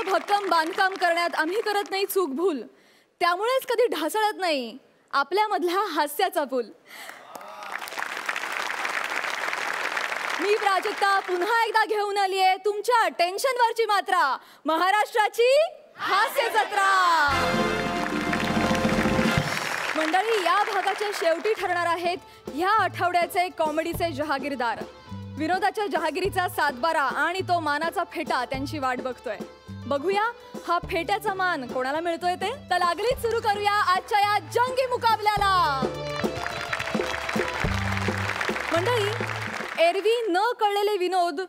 भक्कम बांधकाम करण्यात आम्ही करत नाही चूक भूल, त्यामुळेच कधी ढासळत नाही आपल्यामधला हास्याचा पूल. मी प्राजक्ता पुन्हा एकदा घेऊन आली आहे तुमच्या टेन्शनवरची मात्रा, महाराष्ट्राची हास्य जत्रा. मंडळी, या भागाच्या शेवटी ठरणार आहेत ह्या आठवड्याचे कॉमेडीचे जहागीरदार. विनोदाच्या जहागिरीचा सातबारा आणि तो मानाचा फेटा त्यांची वाट बघतोय. बघूया हा फेट्याचा मान कोणाला मिळतोय ते. तर लागलीच सुरू करूया आजच्या या जंगी मुकाबल्याला. मंडळी, एरवी न कळलेले विनोद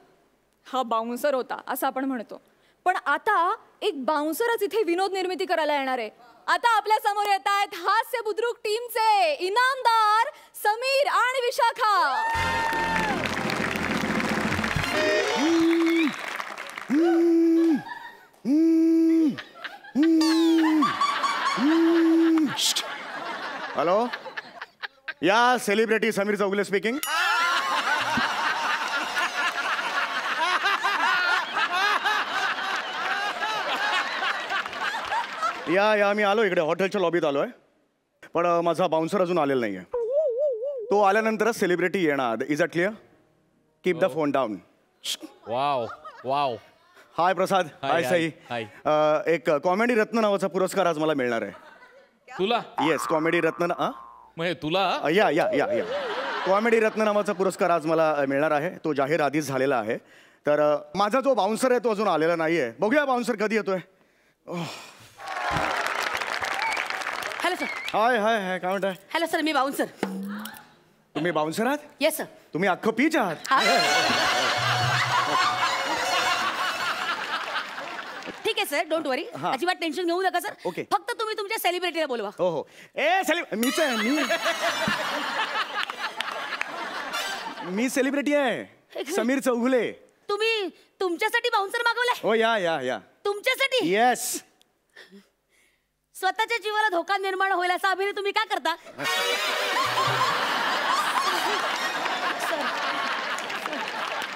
हा बाउन्सर होता असं आपण म्हणतो, पण आता एक बाउन्सरच इथे विनोद निर्मिती करायला येणार आहे. आता आपल्या समोर येत आहेत हास्य बुद्रुक टीमचे इनामदार समीर आणि विशाखा. हॅलो, या सेलिब्रिटी समीर चौगुले स्पीकिंग. या मी आलो इकडे, हॉटेलच्या लॉबीत आलो आहे, पण माझा बाउन्सर अजून आलेला नाही आहे. तो आल्यानंतरच सेलिब्रिटी येणार. Is it clear? Keep the phone down. Wow wow. Hi Prasad. Hi Sai. Hi. एक कॉमेडी रत्न नावाचा पुरस्कार आज मला मिळणार आहे. तुला? येस, कॉमेडी रत्न. म्हणजे तुला? या या या या कॉमेडी रत्न नावाचा पुरस्कार आज मला मिळणार आहे. तो जाहीर आधीच झालेला आहे. तर माझा जो बाउन्सर आहे तो अजून आलेला नाही आहे. बघूया बाउन्सर कधी येतोय. Hello sir. हाय हाय हाय, काय म्हणताय? हॅलो सर, मी बाउन्सर. तुम्ही बाउन्सर आहात? Yes sir. तुम्ही अख्खं पीच आहात? ठीक आहे सर, डोंट वरी. अजिबात टेन्शन घेऊ नका सर. ओके. फक्त तुम्ही तुमच्या सेलिब्रिटीला बोलवा. हो हो. मीच आहे. मी सेलिब्रिटी आहे, समीर चौगुले. तुम्ही तुमच्यासाठी बाउन्सर मागवलाय? हो, या या या. तुमच्यासाठी? येस. स्वतःच्या जीवाला धोका निर्माण होईल असा अभिनय तुम्ही का करता?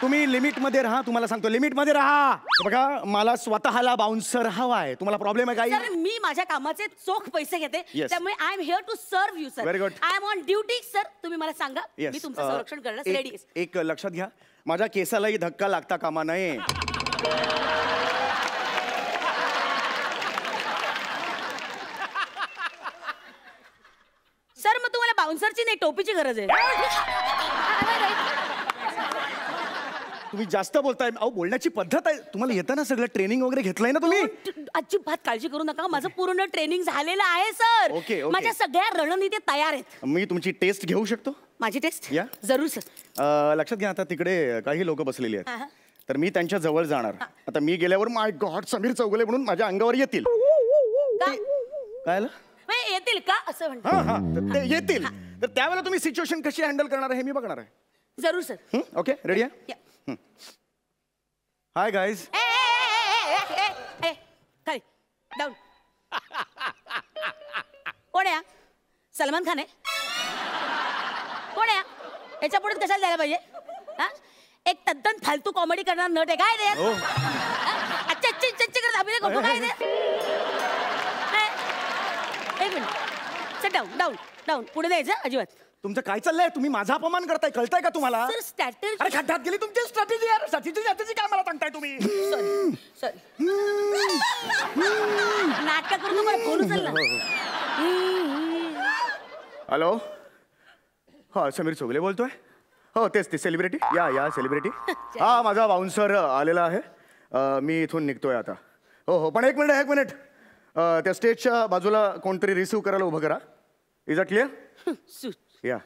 तुम्ही लिमिट मध्ये राहा. तुम्हाला सांगतो लिमिट मध्ये राहा. बघा, मला स्वतःला बाउन्सर हवा आहे. तुम्हाला प्रॉब्लेम आहे काही? सर, मी माझ्या कामाचे चोख पैसे घेते, त्यामुळे I am here to serve you sir. Very good. I am on duty sir. तुम्ही मला सांगा, मी तुमचं संरक्षण करण्यास रेडी आहे. एक लक्षात घ्या, माझ्या केसालाही धक्का लागता कामा नये. सर, मग तुम्हाला बाउन्सरची नाही टोपीची गरज आहे. तुम्ही जास्त बोलताय. अहो, बोलण्याची पद्धत आहे. तुम्हाला येताना सगळं ट्रेनिंग वगैरे घेतलंय ना तुम्ही? अजिबात काळजी करू नका, माझं पूर्ण ट्रेनिंग झालेलं आहे सर. ओके. माझ्या सगळ्या रणनीती तयार आहेत. मी तुमची टेस्ट घेऊ शकतो? माझी टेस्ट? या. जरूर सर. लक्षात घ्या, आता तिकडे काही लोक बसलेली आहेत, तर मी त्यांच्या जवळ जाणार. आता मी गेल्यावर माय गॉड समीर चौगुले म्हणून माझ्या अंगावर येतील. काय येतील का असं म्हणतो? ते येतील, तर त्यावेळेला तुम्ही सिच्युएशन कशी हँडल करणार आहे हे मी बघणार आहे. जरूर सर. ओके, रेडी आहे? Hi guys. खाली डाऊन. कोण आहे? सलमान खान आहे? कोण आहे? याच्या पुढे कशाला द्यायला पाहिजे? एक तद्दन फालतू कॉमेडी करणार नट आहे काय रे? अच्छा अच्छा अच्छा करत अभिनय करतो काय रे? एक minute. Sir, down down down. पुढे द्यायचं अजिबात. तुमचं काय चाललंय? तुम्ही माझा अपमान करताय, कळताय का तुम्हाला? Sir, strategy. अरे खड्ड्यात गेली तुमची स्ट्रॅटेजी यार. स्ट्रॅटेजी काय मला सांगताय तुम्ही? सॉरी. नाटक करून तुम्हाला फोन उचलला. हॅलो. हा, समीर चौगुले बोलतोय. हो, तेच ते सेलिब्रिटी. या सेलिब्रिटी. हा, माझा बाउन्सर आलेला आहे. मी इथून निघतोय आता. हो हो, पण एक मिनिट. त्या स्टेजच्या बाजूला कोणतरी रिसीव्ह करायला उभं करा. Is a clear? या.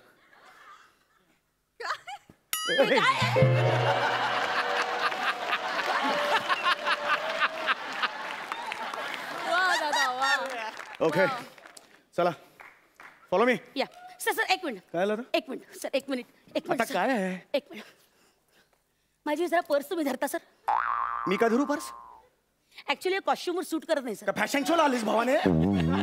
ओके, चला फॉलो मी. या सर. एक मिनिट. काय झालं? एक मिनिट सर. एक मिनिट. आता काय आहे? एक मिनिट. माझी जरा पर्स तुम्ही धरता सर? मी का धरू पर्स? ऍक्च्युली कॉस्ट्युमवर सूट करत नाही सर. फॅशन शोला आलीस भावाने?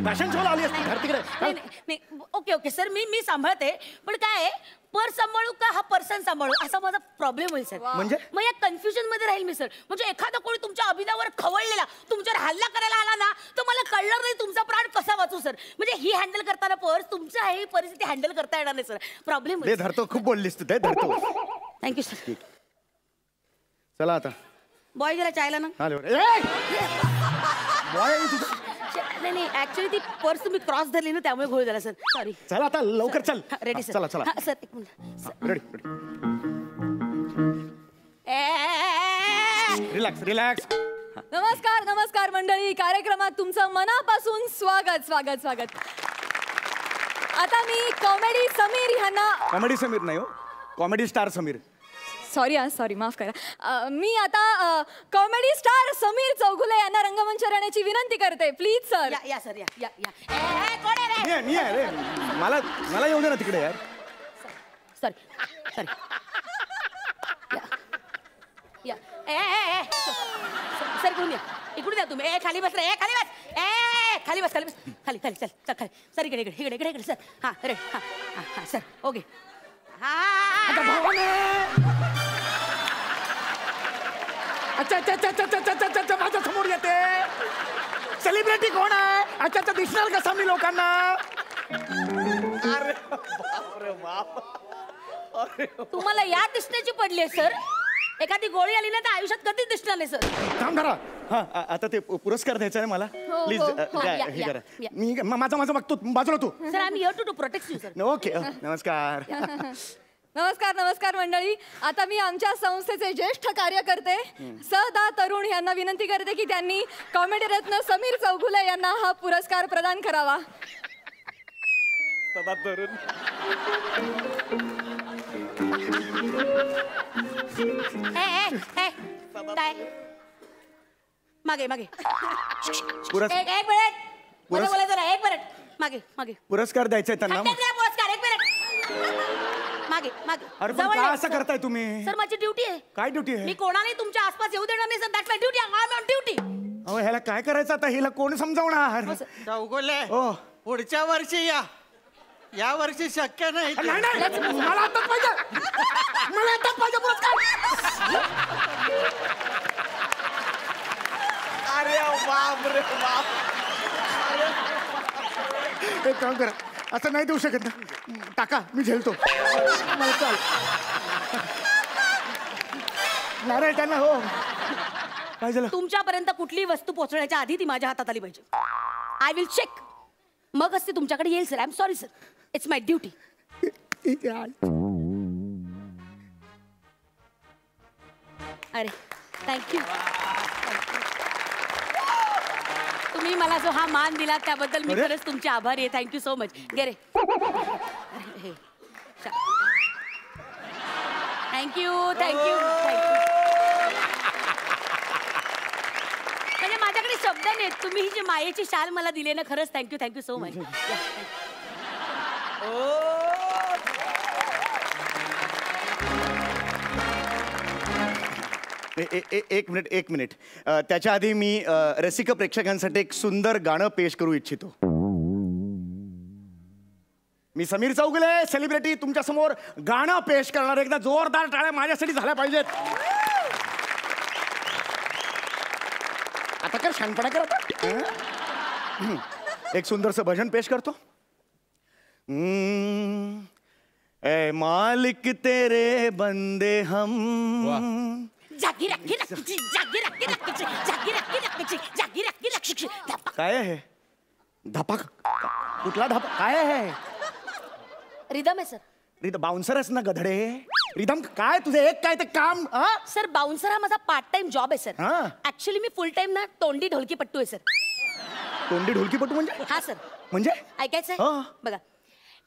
फॅशन शोला आलीस घर तिकडे? नाही नाही ओके ओके सर मी सांभाळते पण काय पर्स सांभाळू का हा पर्सन सांभाळू असा माझा प्रॉब्लेम होईल सर. म्हणजे? मग या कन्फ्युजन मध्ये राहील मी सर. म्हणजे एखादा कोणी तुमच्या अभिनयावर खवळलेला तुमच्यावर हल्ला करायला आला ना तर मला कळणार नाही तुमचा प्राण कसा वाचू सर. म्हणजे ही हँडल करताना पर्स तुमच्या ही परिस्थिती हँडल करता येणार नाही सर. प्रॉब्लेम ते धरतो खूप बोललीस तू ते धरतो. Thank you sir. चला आता बॉय जरा चायला ना. नाही नाही ऍक्च्युली ती पर्स तुम्ही क्रॉस धरली ना त्यामुळे घोळ झाला सर. सॉरी. चला आता लवकर चल. Ready sir. चला चला सर एक मिनिट. Ready relax relax. नमस्कार नमस्कार मंडळी, कार्यक्रमात तुमचं मनापासून स्वागत स्वागत स्वागत. आता मी कॉमेडी समीर ह्यांना कॉमेडी समीर नाही हो, कॉमेडी स्टार समीर. सॉरी माफ करा. मी आता कॉमेडी स्टार समीर चौगुले यांना रंगमंचावर येण्याची विनंती करते. Please sir. या सर या या या. कोण आहे रे? मी आहे रे. मला येऊ दे ना तिकडे यार. Sorry sorry. या सर कोण या इकडून द्या तुम्ही. खाली बस रे. खाली बस. खाली बस खाली बस. खाली खाली चल चल खाली. सर इकडे इकडे इकडे इकडे सर. हा रे हा सर ओके. अच्छा माझ्या समोर येते. सेलिब्रिटी कोण आहे? अच्छा दिसणार कसा मी लोकांना? अरे बाप. तुम्हाला या दिसण्याची पडली आहे सर. एखादी गोळी आली ना तर आयुष्यात कधीच दिसणार नाही सर. थांब धरा. हा आता ते पुरस्कार द्यायचा आहे मला. हो, प्लीज हो, हे करा. मी माझं बघतो बाजूला तू. Sir I am here to protect you sir. Okay नमस्कार. नमस्कार नमस्कार मंडळी. आता मी आमच्या संस्थेचे ज्येष्ठ कार्यकर्ते सदा तरुण यांना विनंती करते की त्यांनी कॉमेडी रत्न समीर चौगुले यांना हा पुरस्कार प्रदान करावा. सदा तरुण. काय मागे मागे एक मिनिट पुरस्कार- बोलायचं ना. एक मिनिट मागे मागे. पुरस्कार द्यायचा त्यांना. पुरस्कार एक मिनिट मागे मागे. अरे पण काय असं करताय तुम्ही? सर माझी ड्युटी आहे. काय ड्युटी आहे? मी कोणालाही तुमच्या आसपास येऊ देणार नाही sir. That's my duty. I am on duty. अहो ह्याला काय करायचं आता? हिला कोण समजावणार? चौगुले हो. पुढच्या वर्षी या वर्षी शक्य नाही. नाही मला आताच पाहिजे. मला आताच पाहिजे पुरस्कार. अरे बाप रे बाप. एक काम करा, असं नाही देऊ शकत ना. टाका मी झेलतो. मला चाल नारळ त्यांना. हो काय झालं? तुमच्यापर्यंत कुठलीही वस्तू पोहोचण्याच्या आधी ती माझ्या हातात आली पाहिजे. आय विल चेक मग असते तुमच्याकडे येईल sir. I am sorry sir. It's my duty. अरे थँक्यू. तुम्ही मला जो हा मान दिला त्याबद्दल मी खरंच तुमचे आभारी आहे. Thank you so much. गे रे. Thank you thank you thank you. म्हणजे माझ्याकडे शब्द नाहीत. तुम्ही ही जी मायेची शाल मला दिली ना खरंच थँक्यू सो मच. एक मिनिट. त्याच्या आधी मी रसिक प्रेक्षकांसाठी एक सुंदर गाणं पेश करू इच्छितो. मी समीर चौगुले सेलिब्रिटी तुमच्या समोर गाणं पेश करणार. एकदा जोरदार टाळ्या माझ्यासाठी झाल्या पाहिजेत. आता काय शानपणा करत. एक सुंदरसं भजन पेश करतो. ए मालिक तेरे बंदे हम. जागी रखी रखी जागी रखी रखी जागी रखी रखी जागी रखी रखी. काय आहे? धपाक कुठला धप काय आहे? रिदम आहे सर. रिदम बाउन्सरच ना गधडे. रिदम काय तुझे एक काय ते काम? सर बाउन्सर हा माझा पार्ट टाइम जॉब आहे सर. हा. ऍक्च्युली मी फुल टाइम ना तोंडी ढोलकी पट्टू आहे सर. तोंडी ढोलकीपटू म्हणजे? हा सर. म्हणजे ऐकायचंय हा. बघा.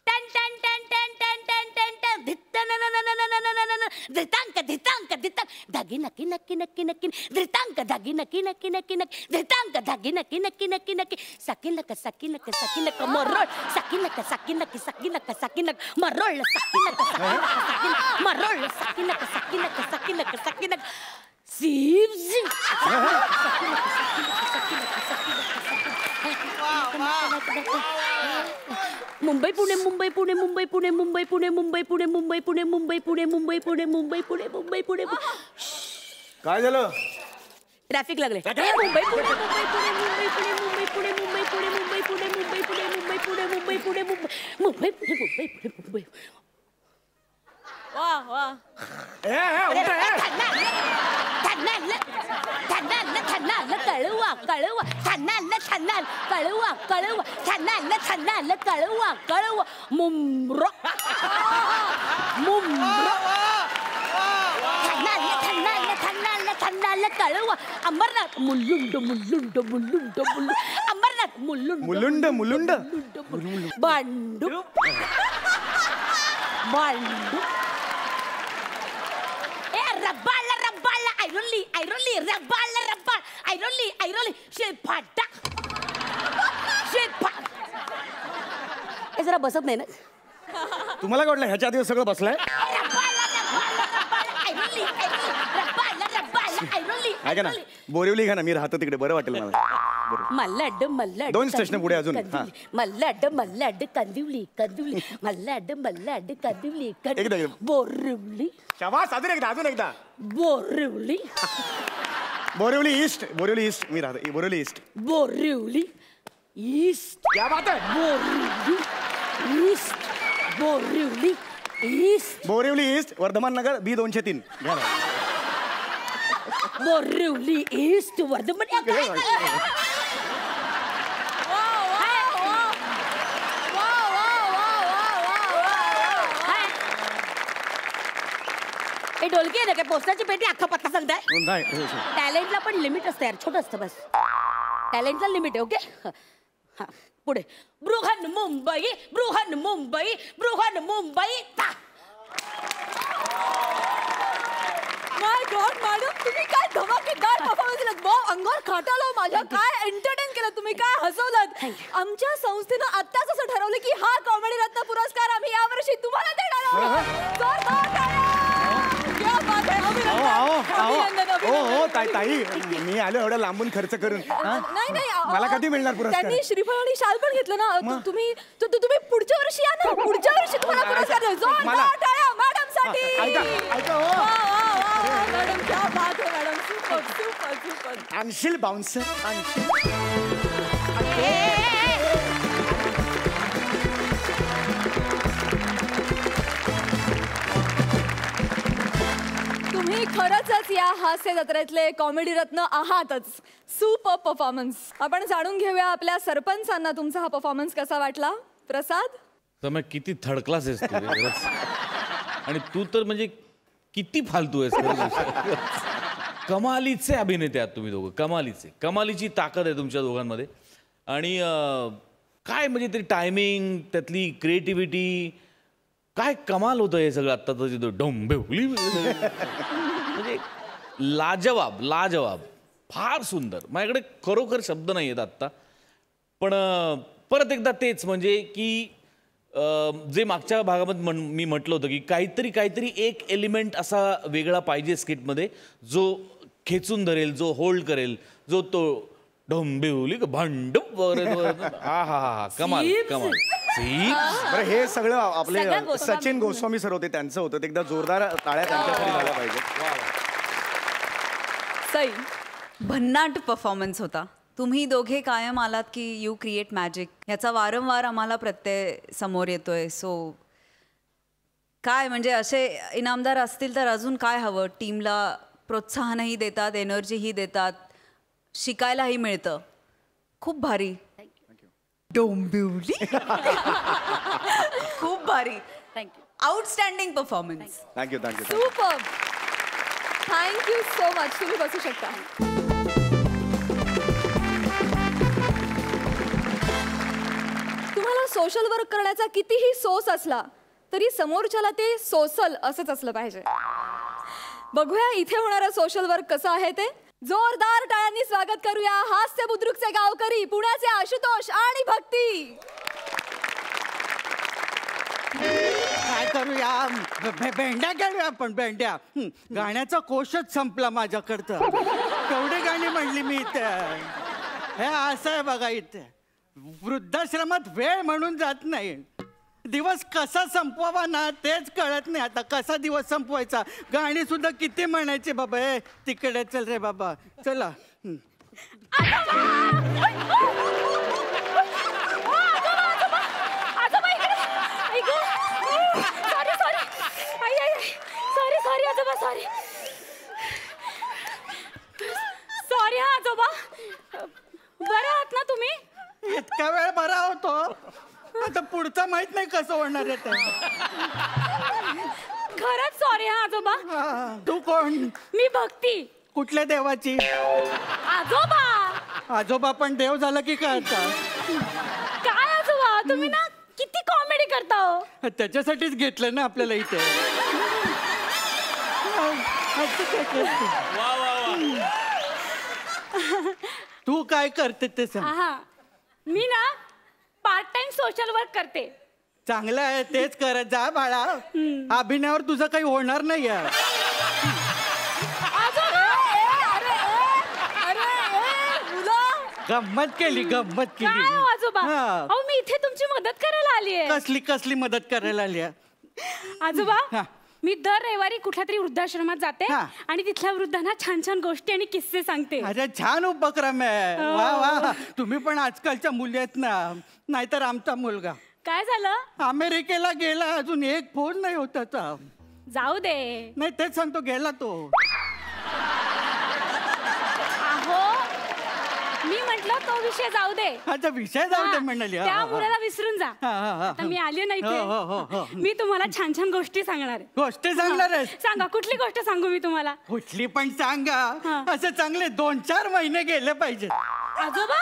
टन टन टन टन टन टन टन टन धित्तन न न न न न न न न धितांक धितांक धितांक धागी नक्की नक्की नक्की नक्की धितांक धागी नक्की नक्की नक्की नक्की धितांक धागी नक्की नक्की नक्की नक्की साकिनक साकिनक साकिनक मरोळ साकिनक साकिनक साकिनक साकिनक मरोळ साकिनक साकिनक मरोळ साकिनक साकिनक साकिनक साकिनक सीव पुणे मुंबई पुणे मुंबई पुणे मुंबई पुणे मुंबई पुणे मुंबई पुणे मुंबई पुणे काय झालं? ट्रॅफिक लागले मुंबई पुणे मुंबई पुणे मुंबई पुणे मुंबई पुणे मुंबई पुणे मुंबई पुणे मुंबई पुणे मुंबई पुणे मुंबई पुणे मुंबई मुंबई पुणे मुंबई पुणे मुंबई. वा वा कळवा कळवा कळवा कळवा कळवा कळवा मुंब्रो मुंब्रो कळवा अमरनाथ मुल्लुंड मुल्लुंड मुल्लुंड मुल्लुंड अमरनाथ मुल्लुंड मुलुंड बांडू बांडू रब्बाला रब्बाला ऐरोली रब्बाला रब्बाल ऐरोली शेफाटा शेफाट हे जरा बसत नाही ना. तुम्हाला काय वाटलं ह्याच्या आधी सगळं बसलाय? ऐका ना, बोरिवली घ्या ना, मी राहतो तिकडे, बरं वाटेल मला. मल्लाड मल्लाड 2 स्टेशन पुढे अजून. मल्लाड कंदिवली मल्लाड कंदिवली एकदा. बोरिवली शाबास, अजून एकदा. बोरिवली बोरिवली ईस्ट मी राहतो बोरिवली ईस्ट. बोरिवली ईस्ट क्या बात आहे? बोरिवली ईस्ट वर्धमान नगर B203 घ्या ना. बोरिवली ईस्ट वर्धमान. हे ढोलकी आहे ना काय पोस्टाची पेटी अख्खा पत्ता सांगताय. नाही टॅलेंटला पण लिमिट असतं यार, छोटं असतं बस. टॅलेंटला लिमिट आहे. ओके हा पुढे. बृहन मुंबई माय गॉड मॅडम, तुम्ही काय धमाकेदार परफॉर्मन्स दिलात. वाव, अंगावर खाटालो माझ्या. काय एंटरटेन केलं तुम्ही, काय हसवलात. आमच्या संस्थेनं आत्ताच असं ठरवलं की हा कॉमेडी रत्न पुरस्कार आम्ही यावर्षी तुम्हाला देणार आहोत. जोरदार टाळ्या. क्या बात आहे. अभिनंदन, अभिनंदन. ताई मी आलो एवढा लांबून खर्च करून. नाही मला कधी मिळणार पुरस्कार? त्यांनी श्रीफळ आणि शाल पण घेतलं ना. तुम्ही पुढच्या वर्षी या ना. पुढच्या वर्षी तुम्हाला पुरस्कार देऊ. जोरदार टाळ्या मॅडम साठी. ऐका मॅडम, क्या बात आहे मॅडम. सुपर. आणशील बाउन्सर आणशील. तुम्ही खरंच या हास्य जत्रेतले कॉमेडी रत्न आहातच. Super performance. आपण जाणून घेऊया आपल्या सरपंचांना तुमचा हा परफॉर्मन्स कसा वाटला. प्रसाद. तर किती थर्ड क्लास आहेस तू रे, खरंच. आणि तू तर म्हणजे किती फालतू आहेस खरंच. कमालीचे अभिनेते आहात तुम्ही दोघं. कमालीची ताकद आहे तुमच्या दोघांमध्ये. आणि काय म्हणजे तरी टायमिंग, त्यातली क्रिएटिव्हिटी, काय कमाल होतं हे सगळं. आत्ता तर डोंबिवली म्हणजे लाजवाब, फार सुंदर. माझ्याकडे खरोखर शब्द नाही आहेत आत्ता. पण परत एकदा तेच म्हणजे की जे मागच्या भागामध्ये मी म्हटलं होतं की काहीतरी एक एलिमेंट असा वेगळा पाहिजे स्किटमध्ये, जो खेचून धरेल, जो होल्ड करेल, जो तो डोंबिवली भांड वगैरे. हा कमाल. बरं, हे सगळं आपले सचिन गोस्वामी सर होते, त्यांचं होतं. ते एकदा जोरदार टाळ्या त्यांच्यासाठी झाल्या पाहिजे. सई. भन्नाट परफॉर्मन्स होता. तुम्ही दोघे कायम आलात की यू क्रिएट मॅजिक, ह्याचा वारंवार आम्हाला प्रत्यय समोर येतोय. सो काय म्हणजे असे इनामदार असतील तर अजून काय हवं. टीमला प्रोत्साहनही देतात, एनर्जीही देतात, शिकायलाही मिळतं. खूप भारी. डोंबिवली खूप भारी. Thank you. Outstanding performance. Thank you. Super. Thank you so much. तुम्ही बसू शकता. तुम्हाला सोशल वर्क करण्याचा कितीही सोस असला तरी समोरच्याला ते सोसल असंच असलं पाहिजे. बघूया इथे होणारं सोशल वर्क कसं आहे ते. जोरदार टाळ्यांनी स्वागत करूया हास्य बुद्रुकचे गावकरी, पुण्याचे आशुतोष आणि भक्ती. काय करूया, भेंड्या खेळूया आपण. भेंड्या गाण्याचा कोशच संपला माझ्याकडचं. केवढी गाणी म्हणली मी इथे. हे असं आहे बघा, इथे वृद्धाश्रमात वेळ म्हणून जात नाही. दिवस कसा संपवावा ना तेच कळत नाही आता. कसा दिवस संपवायचा. गाणी सुद्धा किती म्हणायचे बाबा. ए तिकडे चल रे बाबा चला. सॉरी आजोबा सॉरी सॉरी हा आजोबा. बरं आहात ना तुम्ही? इतका वेळ बरा होतो आता पुढचं माहित नाही कसं होणार आहे ते. खरंच सॉरी हा आजोबा. तू कोण? मी भक्ती. कुठल्या देवाची? आजोबा. आजोबा पण देव झाला की काय आता? काय आजोबा तुम्ही ना किती कॉमेडी करता हो. त्याच्यासाठीच घेतलं ना आपल्याला इथे. तू काय करते ते सांग. हा मी ना पार्ट टाइम सोशल वर्क करते. चांगलं आहे तेच करत जा बाळा. अभिनयावर तुझं काही होणार नाही आहे. गंमत केली गंमत काय केली. हो आजोबा अहो मी इथे तुमची मदत करायला आली आहे. कसली कसली मदत करायला आली आहे? आजोबा हा. मी दर रविवारी कुठल्या तरी वृद्धाश्रमात जाते हा. आणि तिथल्या वृद्धांना छान छान गोष्टी आणि किस्से सांगते. अरे छान उपक्रम आहे. वा वा. तुम्ही पण आजकालच्या मुली आहेत ना. नाहीतर आमचा मुलगा काय झालं? अमेरिकेला गेला अजून एक फोन नाही होत त्याचा. जाऊ दे. नाही तेच सांगतो गेला तो. अहो मी म्हंटल तो विषय जाऊ दे. अच्छा विषय जाऊ दे हा, म्हणाली. त्या मुलाला विसरून जा. हा, हा, हा. आता मी आली नाही हो, हो, हो, हो. ते. मी तुम्हाला छान छान गोष्टी सांगणार आहे. गोष्टी सांगणार आहेस? सांगा कुठली गोष्ट सांगू मी तुम्हाला? कुठली पण सांगा. हा. असं चांगले 2-4 महिने गेले पाहिजेत. आजोबा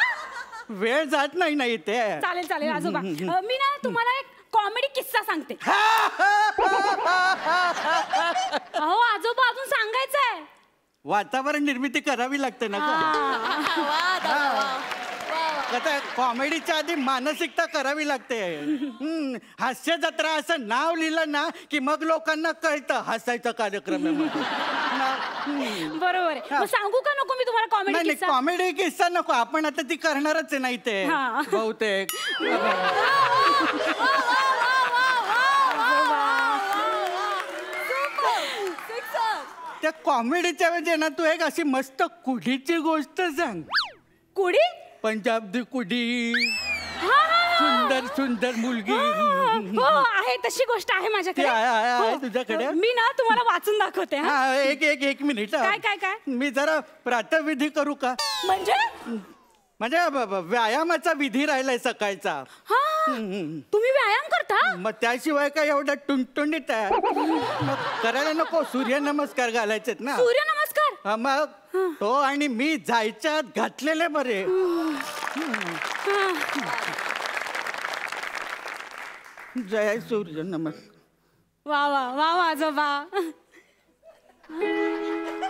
वेळ जात नाही ना इथे. चालेल चालेल आजोबा. मी ना तुम्हाला एक कॉमेडी किस्सा सांगते. अहो आजोबा अजून सांगायचं आहे. वातावरण निर्मिती करावी लागते ना का? कॉमेडीच्या आधी मानसिकता करावी लागते. हास्य जत्रा असं नाव लिहिलं ना की मग लोकांना कळतं हसायचा कार्यक्रम आहे म्हणून. बरोबर आहे. मग सांगू का नको मी तुम्हाला कॉमेडी नाही किस्सा? कॉमेडी किस्सा नको. आपण आता ती करणारच आहे नाही ते हा. बहुतेक. त्या कॉमेडीच्या वेळी ना तू एक अशी मस्त कुडीची गोष्ट सांग. कुडी? पंजाबी कुडी. हा, हा, हा. सुंदर सुंदर मुलगी. हो आहे तशी गोष्ट आहे माझ्याकडे. ती आहे हो. तुझ्याकडे? मी ना तुम्हाला वाचून दाखवते. हा. हा एक मिनिट. काय, काय, काय? मी जरा प्रातःविधी करू का? म्हणजे व्यायामाचा विधी राहिलाय सकाळचा. हा तुम्ही व्यायाम करता? मग त्याशिवाय काय एवढं टुणटुणीत आहे. मग करायला नको. सूर्यनमस्कार घालायचेत ना. सूर्यनमस्कार? हा, मग तो आणि मी जायच्या आत घातलेले बरे. जय सूर्य नमस्कार. वा वा वा वा आजोबा.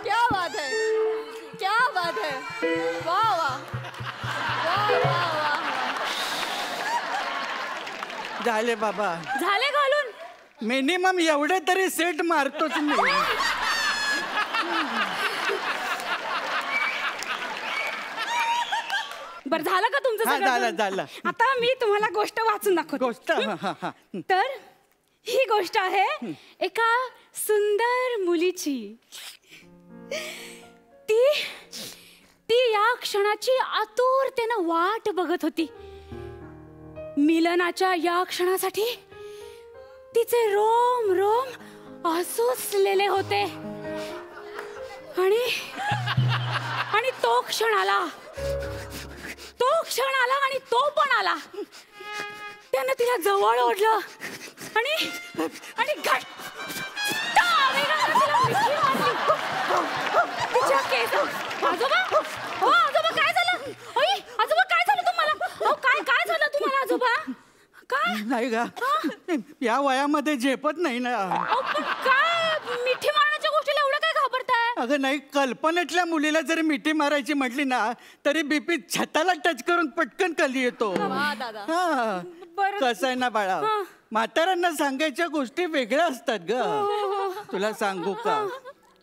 क्या बात है, क्या बात है. वाह वाह वाह वाह वाह. झाले बाबा. झाले घालून? मिनिमम एवढे तरी सेट मारतोच मी. बर झालं का तुमचं हा, सगळं? झालं, झालं. आता मी तुम्हाला गोष्ट वाचून दाखवते. गोष्ट हा, हा, हा. तर ही गोष्ट आहे एका सुंदर मुलीची. ती ती या क्षणाची आतुरतेनं वाट बघत होती. मिलनाच्या या क्षणासाठी तिचे रोम रोम आसुसलेले होते. आणि तो क्षण आला. आणि तो पण आला. त्यानं तिला जवळ ओढलं आणि घट्ट वेगानं तिला मिठी मारली. तिच्या केसात. आजोबा हो आजोबा काय झालं? आई आजोबा काय झालं तुम्हाला? हो काय काय झालं तुम्हाला आजोबा? काय? नाही का या वयामध्ये झेपत नाही ना. अहो, पण काय मिठी मारण्याच्या गोष्टीला एवढं काय घाबरताय? अगं नाही कल्पनेतल्या मुलीला जरी मिठी मारायची म्हटली ना तरी बीपी छताला टच करून पटकन खाली येतो. दादा. हा बरं. कसं आहे ना बाळा म्हाताऱ्यांना सांगायच्या गोष्टी वेगळ्या असतात ग. तुला सांगू का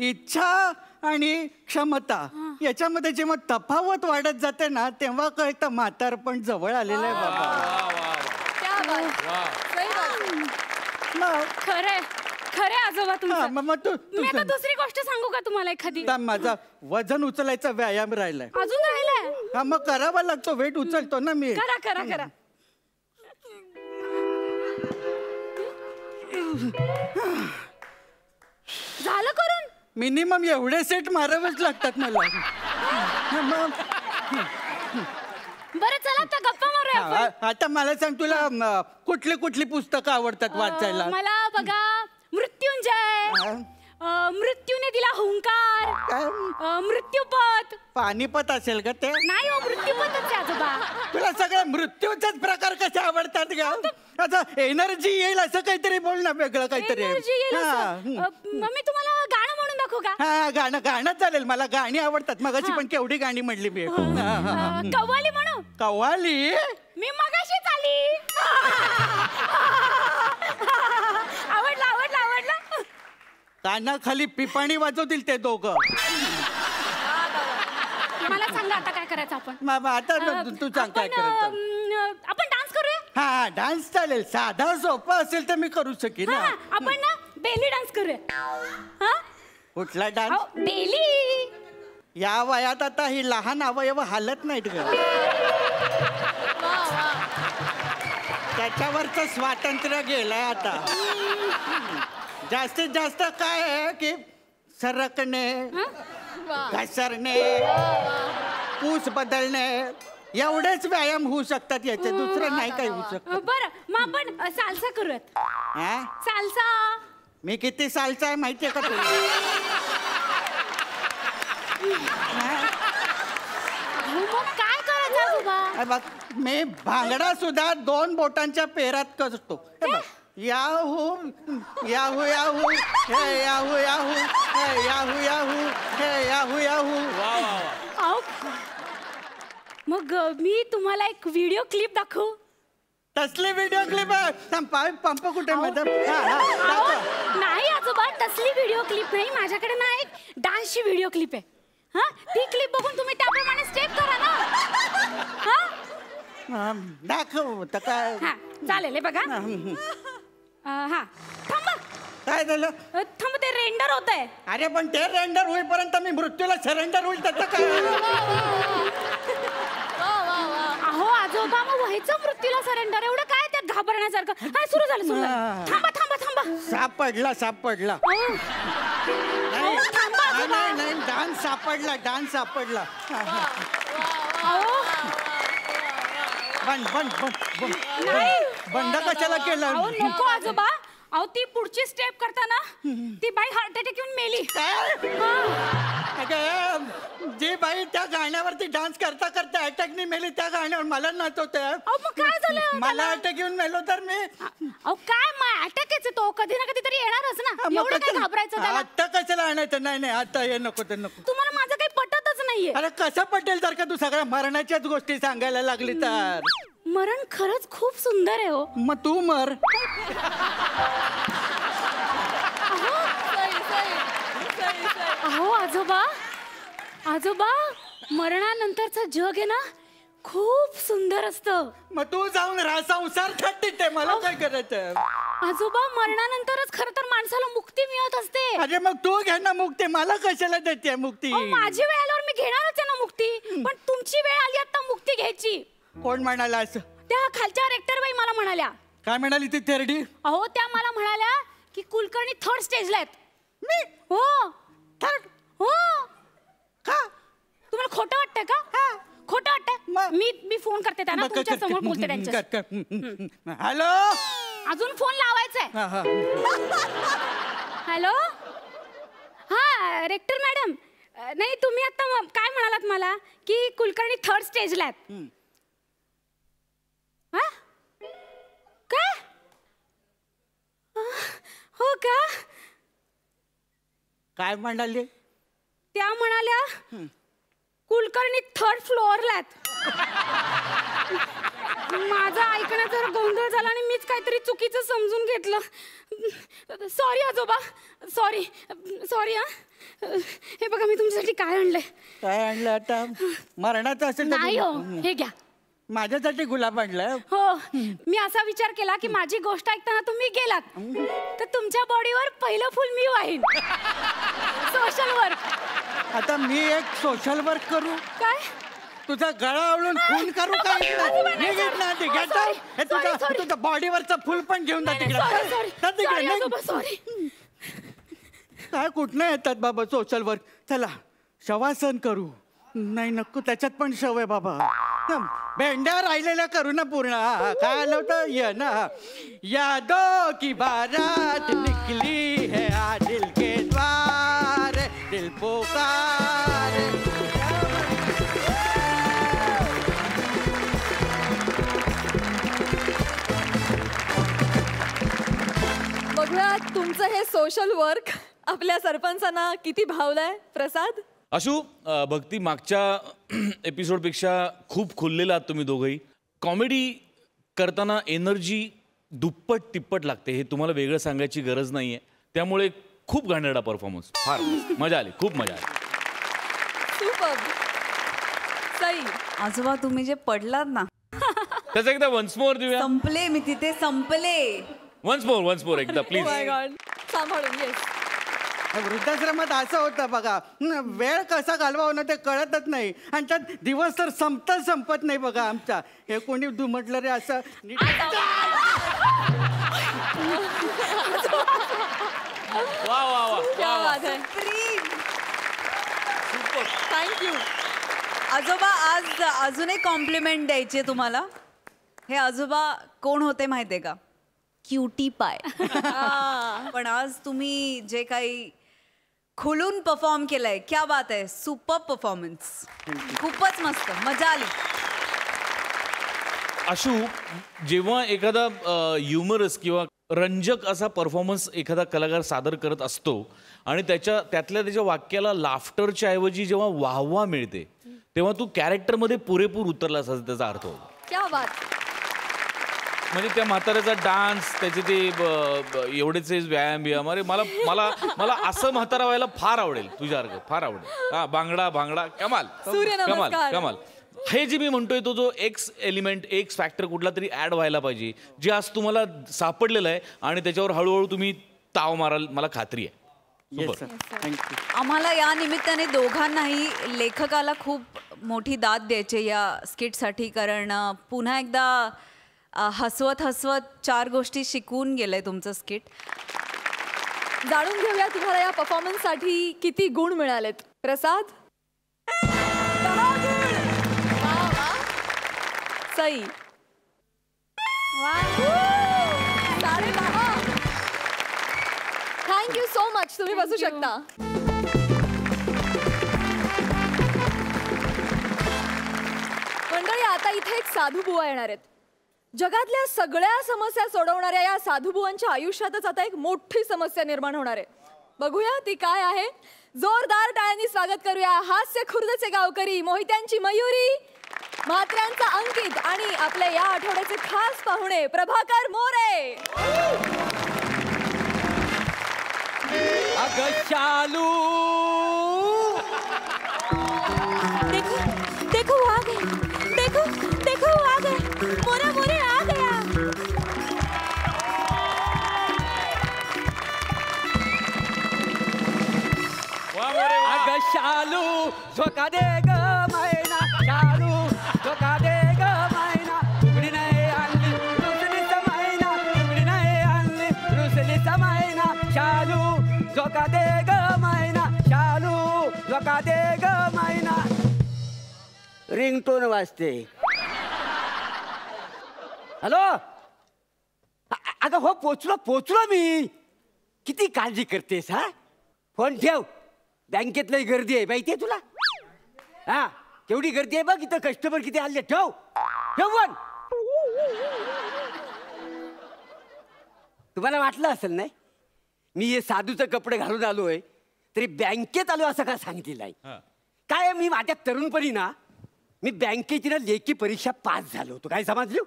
इच्छा आणि क्षमता याच्यामध्ये जेव्हा तफावत वाढत जाते ना तेव्हा कळतं म्हातार पण जवळ आलेलं आहे बाबा. क्या बात. सही बात. खरे खरे आजोबा तुमचं. मग तू मी आता दुसरी गोष्ट सांगू का तुम्हाला एखादी? माझा वजन उचलायचा व्यायाम राहिलाय. अजून राहिलाय? हा मग करावा लागतो, वेट उचलतो ना मी. करा करा करा. झालं करून? मिनिमम एवढे सेट मारावेच लागतात मला. बरं चला आता गप्पा मारूया आपण. आता मला सांग, तुला कुठली कुठली पुस्तकं आवडतात वाचायला? मला बघा मृत्युंजय, मृत्यूने दिला हुंकार, मृत्यूपथ. पानिपत असेल का ते? नाही हो, मृत्यूपथच आहे आजोबा. तुला सगळ्या मृत्यूचेच प्रकार कसे आवडतात का? आता एनर्जी येईल असं काहीतरी बोल ना, वेगळं काहीतरी. एनर्जी येईल असं. मग मी तुम्हाला गाणं म्हणून दाखवू का? हा गाणं चालेल, मला गाणी आवडतात. मगाशी पण केवढी गाणी म्हणली मी. कव्वाली म्हणू? कव्वाली? मी मगाशीच आली. आवडला आवडला आवडला. कानाखाली पिपाणी वाजवतील ते दोघं. मला सांगा आता काय करायचं आपण? आता तू सांग काय करायचं. आपण डान्स करूया? हा डान्स चालेल, साधा सोपा असेल तर मी करू शकेन ना. आपण ना बेली डान्स करूया. हा कुठला डान्स? बेली. या वयात आता ही लहान अवयव हालत नाहीत ग. त्याच्यावरचं स्वातंत्र्य गेलंय आता. जास्तीत जास्त काय आहे की सरकणे, घसरणे, पूस बदलणे, एवढेच व्यायाम होऊ शकतात याचे, दुसरं नाही काही होऊ शकत. बरं मग आपण साल्सा करूयात. हा? साल्सा. मी किती सालचा आहे माहितीये का तुला? मग काय करायचं आजोबा? बघ, मी भांगडा सुद्धा 2 बोटांच्या पेरात करतो. याहू याहू याहू हे याहू याहू हे याहू याहू हे याहू याहू. मग मी तुम्हाला एक व्हिडिओ क्लिप दाखवू? तसली व्हिडिओ क्लिप पंप कुठे? नाही आजोबा, तसली व्हिडिओ क्लिप नाही. माझ्याकडे ना एक डान्सची व्हिडिओ क्लिप आहे. हा ती क्लिप बघून तुम्ही त्याप्रमाणे स्टेप करा ना. हा दाखव तर काय. हा चालेल. बघा. हा थांबा. काय झालं? थांब, ते रेंडर होत आहे. अरे पण ते रेंडर होईपर्यंत मी मृत्यूला सरेंडर होईल त्याचं काय? अहो आजोबा, मग व्हायचं मृत्यूला सरेंडर, एवढं काय त्यात घाबरण्यासारखं? हा सुरू झालं सुरू झालं. थांबा थांबा थांबा. सापडला सापडला. नाही डान्स सापडला, डान्स सापडला. बंद बंद बंद बंद कशाला केलं? अहो नको आजोबा. अहो ती पुढची स्टेप करताना ती बाई हार्ट अटॅक येऊन मेली. जी बाई त्या गाण्यावरती डान्स करता करता अटॅकनी मेली, त्या गाण्यावर मला नाचवते. मग काय झालं? मला अटॅक येऊन मेलो तर मी. अहो काय मग अटॅकच तो कधी ना कधी तरी येणारच ना. एवढं काय घाबरायचं त्याला? आता कशाला आणायचं? नाही नाही आता हे नको ते नको. तुम्हाला माझं काही पटतच नाहीये. अरे कसं पटेल तर का तू सगळ्या मरणाच्याच गोष्टी सांगायला लागली तर? मरण खरंच खूप सुंदर आहे हो. मग तू मर. अहो आजोबा, आजोबा मरणानंतरचं जग आहे ना खूप सुंदर असतं. मग तू जाऊन राहा, संसार थट्टी ते मला काय करायचं? आजोबा मरणानंतरच खरं तर माणसाला मुक्ती मिळत असते. अरे मग तू घे ना मुक्ती, मला कशाला देते मुक्ती? माझी वेळ आल्यावर मी घेणारच आहे ना मुक्ती. पण तुमची वेळ आली आता मुक्ती घ्यायची. कोण म्हणाला असं? त्या खालच्या रेक्टर बाई मला म्हणाल्या. काय म्हणाली ती थेरडी? अहो त्या मला म्हणाल्या की कुलकर्णी 3rd स्टेजला आहेत. मी? हो. थर्ड? हो. का? तुम्हाला खोटं वाटतंय का? खोटं वाटतंय? मी फोन करते त्यांना, तुमच्या समोर बोलते त्यांच्याशी. हॅलो. अजून फोन लावायचाय. हॅलो. हा रेक्टर मॅडम. नाही तुम्ही आता काय म्हणालात मला की कुलकर्णी 3rd स्टेजला आहेत. हा काय? हो का? काय म्हणाली? त्या म्हणाल्या कुलकर्णी 3rd फ्लोअरला आहेत. माझा ऐकण्यात जरा गोंधळ झाला आणि मीच काहीतरी चुकीचं समजून घेतलं. सॉरी आजोबा, सॉरी सॉरी. हे बघा मी तुमच्यासाठी काय आणलंय. काय आणलं आता? मरणाचं असेल तर नाही हो, हे घ्या. माझ्यासाठी गुलाब आणलाय. हो मी असा विचार केला की माझी गोष्ट ऐकताना तुम्ही गेलात तर तुमच्या बॉडीवर पहिलं फुल मी वाहीन. Social work. आता मी एक सोशल वर्क करू. काय तुझा गळा आवळून खून करू काय? तुझ्या बॉडीवरचं फुल पण घेऊन जा तिकडे. सॉरी. काय कुठनं येतात बाबा सोशल वर्क. चला शवासन करू. नाही नको त्याच्यात पण शव आहे बाबा. भेंड्या राहिलेल्या करू ना पूर्ण. काय आलं होतं ये ना. यादो की बारात निकली है आ दिल के द्वार दिल पुकार. बघूया तुमचं हे सोशल वर्क आपल्या सरपंचांना किती भावलंय. प्रसाद. आशू, भक्ती मागच्या एपिसोडपेक्षा खूप खुललेला आहात तुम्ही दोघंही. कॉमेडी करताना एनर्जी दुप्पट तिप्पट लागते हे तुम्हाला वेगळं सांगायची गरज नाहीये. त्यामुळे खूप घाणेरडा परफॉर्मन्स. फार मजा आली, खूप मजा आली. सुपर. सई. आजोबा तुम्ही जे पडलात ना त्याचं एकदा वन्स मोर देऊया. संपले मी तिथे संपले. वन्स मोर एकदा प्लीज. My God. सांभाळून. येस. वृद्धाश्रमात असं होतं बघा. वेळ कसा घालवावं ना ते कळतच नाही. आणि त्यात दिवस तर संपत नाही बघा आमचा. हे कोणी म्हटलं रे असं. वा वा वा. क्या बात है. थँक्यू. आजोबा आज अजून एक कॉम्प्लिमेंट द्यायची आहे तुम्हाला. हे आजोबा कोण होते माहितीये का? क्युटी पाय. पण आज तुम्ही जे काही खुलून परफॉर्म केलंय, क्या बात आहे. Super performance. खूपच मस्त मजा आली. आशू, जेव्हा एखादा ह्युमरस किंवा रंजक असा परफॉर्मन्स एखादा कलाकार सादर करत असतो आणि त्यातल्या त्याच्या वाक्याला लाफ्टरच्या ऐवजी जेव्हा वाहवा मिळते तेव्हा तू कॅरेक्टरमध्ये पुरेपूर उतरलास असा त्याचा अर्थ होतो. क्या बात. म्हणजे त्या म्हाताऱ्याचा डान्स, त्याचे ते एवढेचे व्यायाम अरे मला मला मला असं म्हातारा व्हायला फार आवडेल तुझ्यासारखं. फार आवडेल. हा बांगडा कमाल सूर्यनमस्कार. कमाल. हे जे मी म्हणतोय तो जो एक्स एलिमेंट, एक्स फॅक्टर कुठला तरी ऍड व्हायला पाहिजे, जे आज तुम्हाला सापडलेलं आहे आणि त्याच्यावर हळूहळू तुम्ही ताव माराल मला खात्री आहे. थँक्यू. आम्हाला या निमित्ताने दोघांनाही लेखकाला खूप मोठी दाद द्यायची या स्किटसाठी. कारण पुन्हा एकदा हसवत 4 गोष्टी शिकवून गेलंय तुमचं स्किट. जाणून घेऊया तुम्हाला या परफॉर्मन्ससाठी किती गुण मिळालेत. प्रसाद. 10 गुण. वा वा. सई. 10.5. Thank you so much. तुम्ही बसू शकता. मंडळी, आता इथे एक साधू बुवा येणार आहेत. जगातल्या सगळ्या समस्या सोडवणाऱ्या या साधूबुवांच्या आयुष्यातच आता एक मोठी समस्या निर्माण होणार आहे. बघूया ती काय आहे. जोरदार टाळ्यांनी स्वागत करूया हास्य खुर्दचे गावकरी, मोहित्यांची मयुरी, म्हात्र्यांचा अंकित आणि आपल्या या आठवड्याचे खास पाहुणे प्रभाकर मोरे. अगं चालू. देखो वो आ गए. देखो वो आ गए. मोरे आ गया. अगं शालू झोका दे ग मैना. शालू झोका दे ग मैना. तुकडी नाही आणली रुसलीचा मैना. तुकडी नाही आणली रुसलीचा मैना. शालू झोका दे ग मैना. शालू झोका दे ग मैना. रिंगटोन वाजते. हॅलो. अगं हो पोचलो मी. किती काळजी करतेस हा. फोन ठेव. बँकेतली गर्दी आहे माहितीये तुला. हा केवढी गर्दी आहे बघ. इथं कस्टमर किती आले. ठेव फोन. तुम्हाला वाटलं असेल नाही मी हे साधूचं कपडे घालून आलोय तरी बँकेत आलो असं का सांगितलं नाही. काय मी माझ्या तरुणपणी ना मी बँकेची ना लेखी परीक्षा पास झालो होतो. काय समजलो.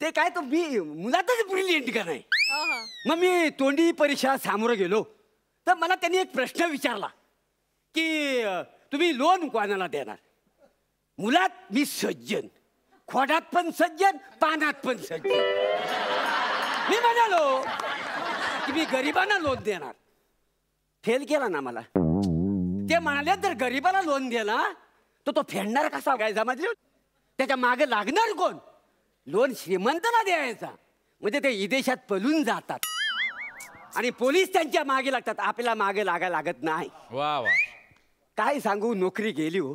ते काय तो मी मुलातच ब्रिलियंट का नाही. मग मी तोंडी परीक्षा सामोरं गेलो तर मला त्यांनी एक प्रश्न विचारला की तुम्ही लोन कोणाला देणार. मुलात मी सज्जन, खोडात पण सज्जन, पानात पण सज्जन. मी म्हणालो की मी गरिबांना लोन देणार. फेल केला ना मला. ते म्हणाले जर गरिबाला लोन दिला तर तो फेडणार कसा काय समजले. त्याच्या मागे लागणार कोण. लोन श्रीमंताला द्यायचा म्हणजे ते विदेशात पळून जातात आणि पोलीस त्यांच्या मागे लागतात. आपल्याला मागे लागायला लागत नाही. वा वा. काय सांगू नोकरी गेली हो.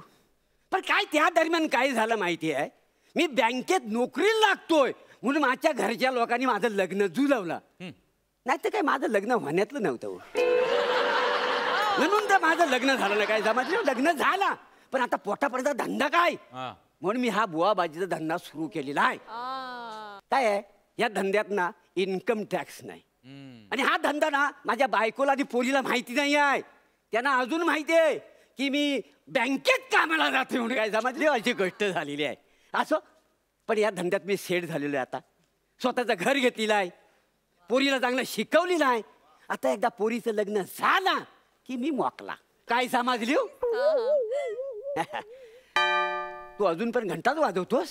पण काय त्या दरम्यान काय झालं माहिती आहे. मी बँकेत नोकरीला लागतोय म्हणून माझ्या घरच्या लोकांनी माझं लग्न जुळवलं. नाही तर काय माझं लग्न होण्यातलं नव्हतं हो. म्हणून तर माझं लग्न झालं ना. काय समजलं. लग्न झाला पण आता पोटापर्यंत धंदा काय म्हणून मी हा बुवाबाजीचा धंदा सुरू केलेला आहे. काय आहे या धंद्यात ना इन्कम टॅक्स नाही. आणि हा धंदा ना माझ्या बायकोला आणि पोरीला माहिती नाही आहे. त्यांना अजून माहिती आहे की मी बँकेत कामाला जाते म्हणून. काय समजले अशी गोष्ट झालेली आहे. असं पण या धंद्यात मी सेट झालेलो आहे. आता स्वतःचं घर घेतलेलं आहे. पोरीला चांगलं शिकवलेलं आहे. आता एकदा पोरीचं लग्न झालं की मी मोकला. काय समजली. तू अजून पण घंटाच वाजवतोस.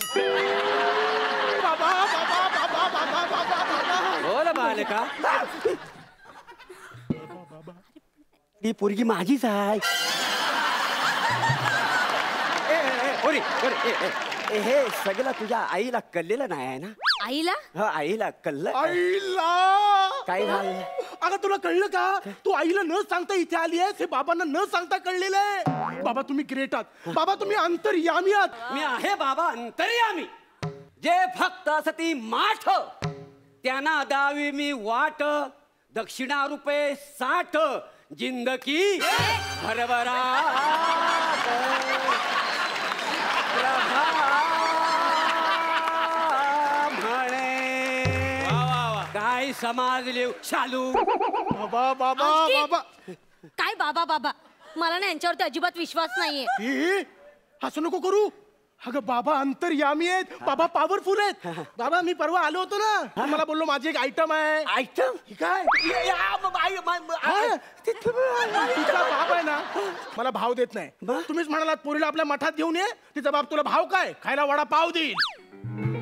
बोल बालका. ती पोरगी माझीच आहे. हे सगळं तुझ्या आईला कळलेलं नाही आहे ना. आईला हा आईला कळलं. आईला काय झालं. अगं तुला कळलं का. तू आईला न सांगता इथे आली आहेस हे बाबांना न सांगता कळलेलं आहे. बाबा तुम्ही ग्रेट आहात. बाबा तुम्ही अंतर्यामी आहात. मी आहे बाबा अंतर्यामी. जे फक्त सती माठ त्यांना दावी मी वाट. दक्षिणा रुपये 60 जिंदगी भरभरा काय समाजले शालू. बाबा बाबा बाबा. काय बाबा बाबा. मला ना यांच्यावरती अजिबात विश्वास नाहीये. हे असं नको करू. अगं बाबा अंतर्यामी आहेत. बाबा पॉवरफुल आहेत. बाबा मी परवा आलो होतो ना मला बोललो माझी एक आयटम आहे. आयटम काय तिचा बाप आहे ना मला भाव देत नाही. तुम्हीच म्हणालात पोरीला आपल्या मठात घेऊन ये. तिचा बाप तुला भाव काय खायला वडा पाव देईल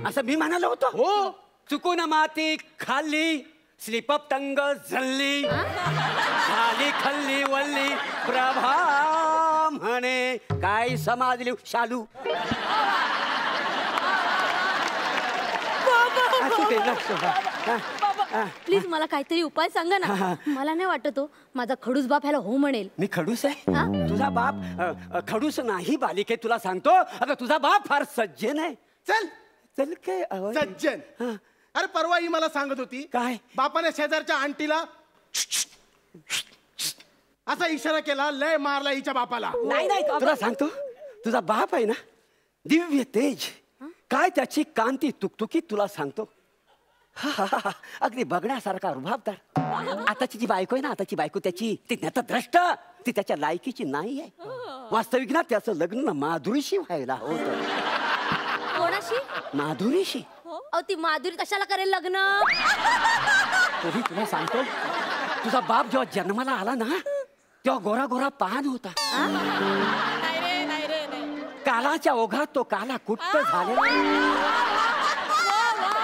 असं मी म्हणालो होतो. हो चुकून माती खाल्ली स्लिपअप टंग झल्ली झाली खल्ली वल्ली प्रभा म्हणे काय समाजली शालू. प्लीज मला काहीतरी उपाय सांगा ना. मला नाही वाटत हो माझा खडूस बाप ह्याला हो म्हणेल. मी खडूस आहे. तुझा बाप खडूस नाही बालिके. तुला सांगतो अगं तुझा बाप फार सज्जन आहे. चल चल काय सज्जन. अरे परवा ही मला सांगत होती काय बापाने शेजारच्या आंटीला असा इशारा केला लय मारला हिच्या बापाला. नाही नाही तुला सांगतो तुझा बाप आहे ना दिव्य तेज. काय त्याची कांती तुकतुकीत तुला सांगतो. अगदी बघण्यासारखा रुबाबदार. आताची जी बायको आहे ना आताची बायको त्याची ती नतद्रष्ट. ती त्याच्या लायकीची नाही आहे. वास्तविक ना त्याचं लग्न ना माधुरीशी व्हायला होतं. कोणाशी. माधुरीशी. अहो ती माधुरी कशाला करेल लग्न. तरी तुला सांगतो तुझा बाप जेव्हा जन्माला आला ना तेव्हा गोरा गोरा पान होता. कालाच्या ओघात तो काला कुट्ट झालेला.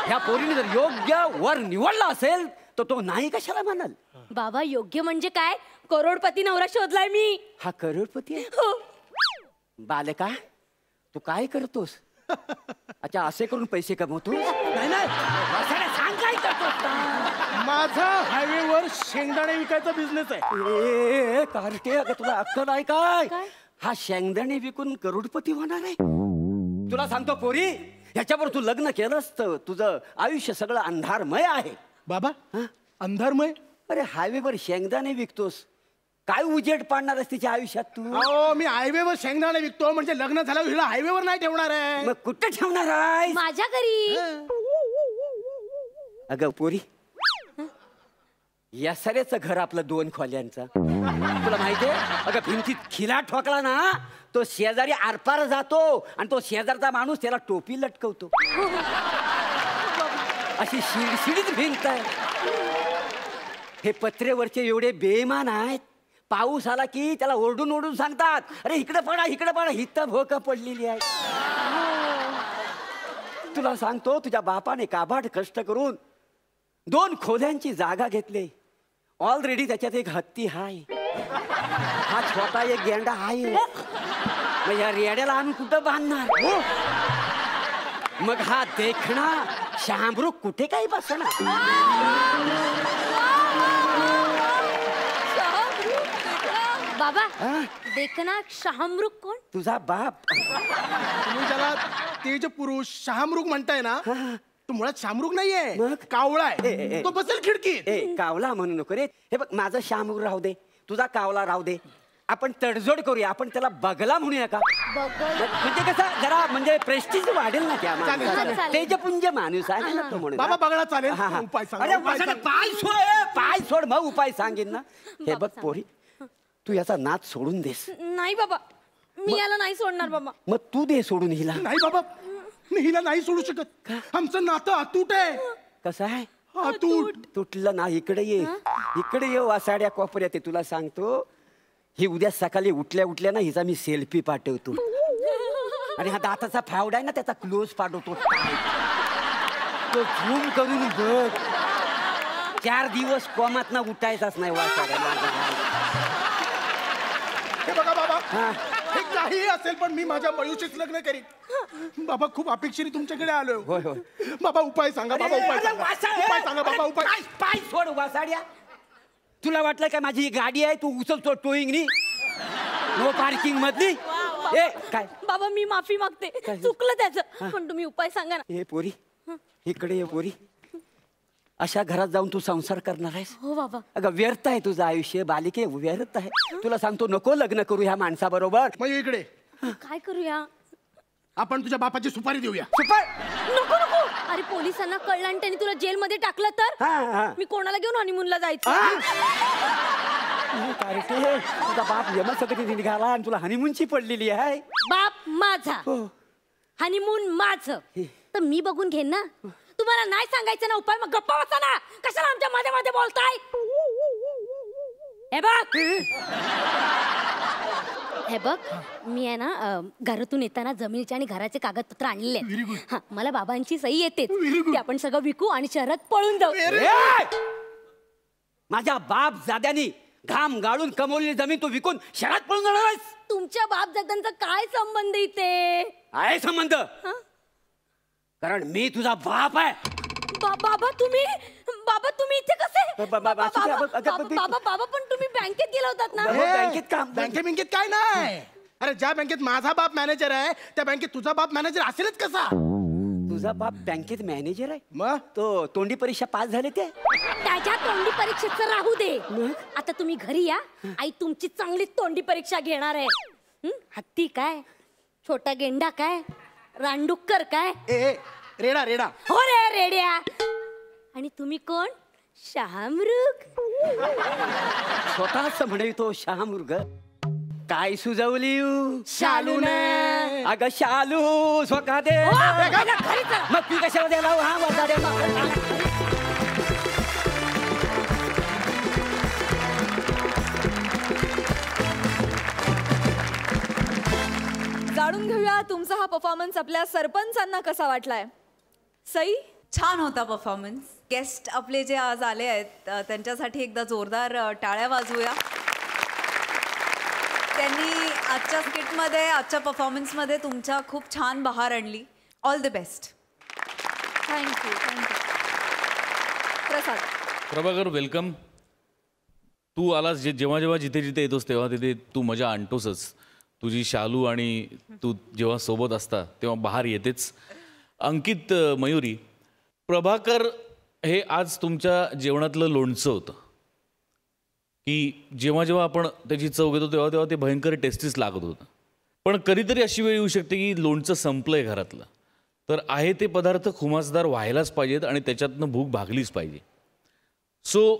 ह्या पोरीने जर योग्य वर निवडला असेल तर तो नाही कशाला म्हणाल. बाबा योग्य म्हणजे काय. करोडपती नवरा शोधलाय मी. हा करोडपती आहे. बालका तू काय करतोस. अच्छा असे करून पैसे कमवतो. नाही नाही सांग काय करतोस. माझा हायवेवर शेंगदाणे विकायचा बिझनेस आहे. कार्टे अगं तुला अक्कल आहे काय. हा शेंगदाणे विकून करोडपती होणार आहे. तुला सांगतो पोरी ह्याच्यावर तू लग्न केलंस तर तुझं आयुष्य सगळं अंधारमय आहे. बाबा अंधारमय. अरे हायवेवर शेंगदाणे विकतोस काय उजेड पाडणार तिच्या आयुष्यात तू. अहो मी हायवेवर शेंगदाणे विकतो म्हणजे लग्न झाल्यावर हिला हायवेवर नाही ठेवणार आहे. मग कुठे ठेवणार आहे. माझ्या घरी. अगं पोरी या सऱ्याचं घर आपलं 2 खोल्यांचं. तुला माहितीये अगं भिंतीत खिला ठोकला ना तो शेजारी आरपार जातो आणि तो शेजारचा माणूस त्याला टोपी लटकवतो. अशी शिडशिडीत भिंत आहे. हे पत्रेवरचे एवढे बेईमान आहेत. पाऊस आला की त्याला ओरडून ओरडून सांगतात अरे इकडे पडा इकडे पडा. हित भोक पडलेली आहे. तुला सांगतो तुझ्या बापाने काबाड कष्ट करून 2 खोल्यांची जागा घेतली. ऑलरेडी त्याच्यात एक हत्ती हाय, हा छोटा एक गेंडा आहे. मग या रेड्याला आम्ही कुठं बांधणार? मग हा देखणा शामरूख कुठे काही बसणार? बाबा देखना शहामृग कोण? तुझा बाप. तुम्ही ज्याला तेज पुरुष शहामृग म्हणताय ना, तो मुळात शामरुग नाहीये, मग? कावळा ए, ए, आहे. ए. तो बसेल खिडकीत. ए कावला म्हणू नको रे. हे बघ माझं शामरूग राहू दे, तुझा कावला राहू दे. आपण तडजोड करूया, आपण त्याला बगला म्हणूया का? म्हणजे कसं जरा म्हणजे प्रेस्टिज वाढेल ना त्या चालेल, माणसाला. तेजपुंज माणूस आहे ना तो म्हणून. बाबा बघा चालेल. हा, हा. उपाय सांगा, अरे उपाय वासने, सांगा. पाय सोड पाय सोड, मग उपाय सांगेन ना. हे बघ पोरी, तू याचा नाच सोडून देस. नाही बाबा, मी याला नाही सोडणार बाबा. मग तू दे सोडून हिला. नाही बाबा, मी हिला नाही सोडू शकत. आमचं नातं अतूट आहे. कसं आहे? अतूट. तुटलं ना. इकडे ये, इकडे ये. वासाड्या कोपऱ्यात आहे. तुला सांगतो ही उद्या सकाळी उठल्या उठल्या ना हिचा मी सेल्फी पाठवतो. आणि हा दाताचा फावडा आहे ना त्याचा क्लोज पाठवतो. तो झूम करून बघ. 4 दिवस कोमात ना उठायचाच नाही वासाड्या. हे बघा बाबा, हा. हे काहीही असेल पण मी माझ्या मयूशीच लग्न करीन. बाबा खूप अपेक्षेने तुमच्याकडे आलोय. होय होय. बाबा उपाय सांगा, बाबा उपाय सांगा. उपाय सांगा बाबा, उपाय. पाय सोड वासाड्या. तुला वाटलं काय माझी ही गाडी आहे तू उचलतो टोईंग नी नो पार्किंग मधली? ए काय बाबा मी माफी मागते, चुकलं त्याचं. पण तुम्ही उपाय सांगा ना. हे पोरी, इकडे ये पोरी. अशा घरात जाऊन तू संसार करणार आहेस? हो बाबा. अगं व्यर्थ आहे तुझं आयुष्य बालिके, व्यर्थ आहे. तुला सांगतो नको लग्न करू ह्या माणसाबरोबर. मग इकडे काय करूया? आपण तुझ्या बापाची सुपारी देऊया. सुपर. नको नको. अरे पोलिसांना कळलं आणि त्यांनी तुला जेलमध्ये टाकलं तर हा हा. मी कोणाला घेऊन हनीमूनला जायचं? तुझा बाप यमसकटी निघाला आणि तुला हनीमूनची पडलेली आहे. बाप माझा, हनीमून माझं, तर मी बघून घेईन ना. तुम्हाला नाही सांगायचं ना उपाय, मग गप्पा बसा ना. कशाला आमच्या मध्ये मध्ये बोलताय? हे बघ, हे बघ, मी आहे ना घरातून येताना जमिनीचे आणि घराचे कागदपत्र आणलेले आहेत. हा, मला बाबांची सही येते. ते आपण सगळं विकू आणि शहरात पळून जाऊ. माझ्या बाप जाद्यानी घाम गाळून कमवलेली जमीन तू विकून शहरात पळून जाणार आहेस? तुमच्या बाप दादांचा काय संबंध इथे? आहे संबंध, कारण मी तुझा बाप आहे. बाबा तुम्ही इथे कसे? बाबा पण तुम्ही बँकेत गेला होतात ना? बँकेत काम बँकेत काय नाही. अरे ज्या बँकेत माझा बाप मॅनेजर आहे त्या बँकेत तुझा बाप मॅनेजर असेलच कसा? तुझा बाप बँकेत मॅनेजर आहे? मग तो तोंडी परीक्षा पास झाले ते? त्याच्या तोंडी परीक्षेचं राहू दे. आता तुम्ही घरी या, आई तुमची चांगली तोंडी परीक्षा घेणार आहे. हत्ती काय, छोटा गेंडा काय, रानडुक्कर काय? ए रेडा रेडा. हो रे रेड्या. आणि तुम्ही कोण? शहामृग. स्वतःच म्हणे तो शहामृग. काय सुजवली शालूने. अगं शालू स्वतः दे. मग ती कशाला द्यायला? हा वजा. जाणून घेऊया तुमचा हा परफॉर्मन्स आपल्या सरपंचांना कसा वाटलाय. सई, छान होता परफॉर्मन्स. गेस्ट आपले जे आज आले आहेत त्यांच्यासाठी एकदा जोरदार टाळ्या वाजवूया. त्यांनी आजच्या स्किटमध्ये, आजच्या परफॉर्मन्समध्ये तुमच्या खूप छान बहार आणली. All the best. Thank you. Prasad. Prabhakar welcome. तू आलास जेव्हा जेव्हा जिथे जिथे येतोस तेव्हा तिथे तू मजा आणतोसच. तुझी शालू आणि तू जेव्हा सोबत असता तेव्हा बहार येतेच. अंकित, मयुरी, प्रभाकर हे आज तुमच्या जेवणातलं लोणचं होतं की जेव्हा जेव्हा आपण त्याची चव घेतो तेव्हा तेव्हा ते भयंकर टेस्टीच लागत होतं. पण कधीतरी अशी वेळ येऊ शकते की लोणचं संपलंय घरातलं, तर आहे ते पदार्थ खुमासदार व्हायलाच पाहिजेत आणि त्याच्यातनं भूक भागलीच पाहिजे. सो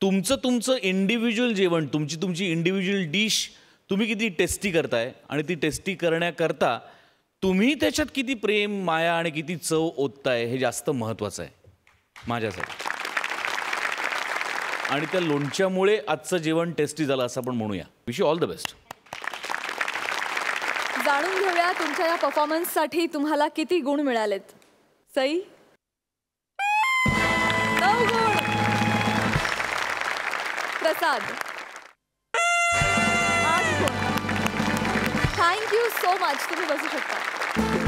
तुमचं इंडिव्हिज्युअल जेवण, तुमची इंडिव्हिज्युअल डिश तुम्ही किती टेस्टी करताय आणि ती टेस्टी करण्याकरता तुम्ही त्याच्यात किती प्रेम, माया आणि किती चव ओतताय हे जास्त महत्त्वाचं आहे माझ्यासाठी. आणि त्या लोणच्यामुळे आजचं जेवण टेस्टी झालं असं आपण म्हणूया. Wish you all the best. जाणून घेऊया तुमच्या या परफॉर्मन्ससाठी तुम्हाला किती गुण मिळालेत. सई 9 गुण. प्रसाद 8 गुण. Thank you so much. तुम्ही बसू शकता.